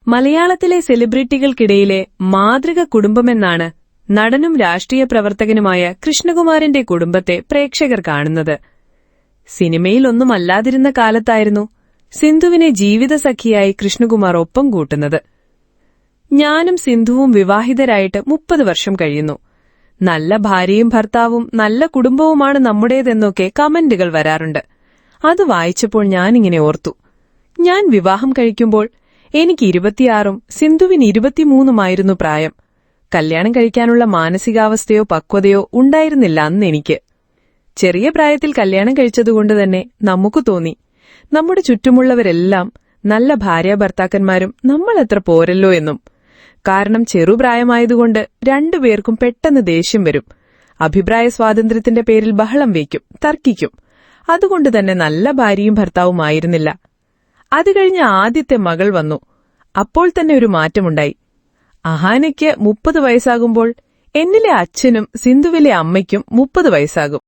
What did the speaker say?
മലയാളത്തിലെ സെലിബ്രിറ്റികൾക്കിടയിലെ മാതൃക കുടുംബമെന്നാണ് നടനും രാഷ്ട്രീയ പ്രവർത്തകനുമായ കൃഷ്ണകുമാറിന്റെ കുടുംബത്തെ പ്രേക്ഷകർ കാണുന്നത്. സിനിമയിലൊന്നുമല്ലാതിരുന്ന കാലത്തായിരുന്നു സിന്ധുവിനെ ജീവിതസഖിയായി കൃഷ്ണകുമാർ ഒപ്പം കൂട്ടുന്നത്. ഞാനും സിന്ധുവും വിവാഹിതരായിട്ട് 30 വർഷം കഴിയുന്നു. നല്ല ഭാര്യയും ഭർത്താവും നല്ല കുടുംബവുമാണ് നമ്മുടേതെന്നൊക്കെ കമന്റുകൾ വരാറുണ്ട്. അത് വായിച്ചപ്പോൾ ഞാനിങ്ങനെ ഓർത്തു, ഞാൻ വിവാഹം കഴിക്കുമ്പോൾ എനിക്ക് 26ഉം സിന്ധുവിന് 23ഉമായിരുന്നു പ്രായം. കല്യാണം കഴിക്കാനുള്ള മാനസികാവസ്ഥയോ പക്വതയോ ഉണ്ടായിരുന്നില്ല അന്നെനിക്ക്. ചെറിയ പ്രായത്തിൽ കല്യാണം കഴിച്ചതുകൊണ്ടുതന്നെ നമുക്കു തോന്നി, നമ്മുടെ ചുറ്റുമുള്ളവരെല്ലാം നല്ല ഭാര്യാഭർത്താക്കന്മാരും നമ്മളെത്ര പോരല്ലോ എന്നും. കാരണം ചെറുപ്രായമായതുകൊണ്ട് രണ്ടുപേർക്കും പെട്ടെന്ന് ദേഷ്യം വരും. അഭിപ്രായ സ്വാതന്ത്ര്യത്തിന്റെ പേരിൽ ബഹളം വയ്ക്കും, തർക്കിക്കും. അതുകൊണ്ടുതന്നെ നല്ല ഭാര്യയും ഭർത്താവുമായിരുന്നില്ല. അത് കഴിഞ്ഞ് ആദ്യത്തെ മകൾ വന്നു. അപ്പോൾ തന്നെ ഒരു മാറ്റമുണ്ടായി. അഹാനയ്ക്ക് 30 വയസ്സാകുമ്പോൾ എന്നിലെ അച്ഛനും സിന്ധുവിലെ അമ്മയ്ക്കും 30 വയസ്സാകും.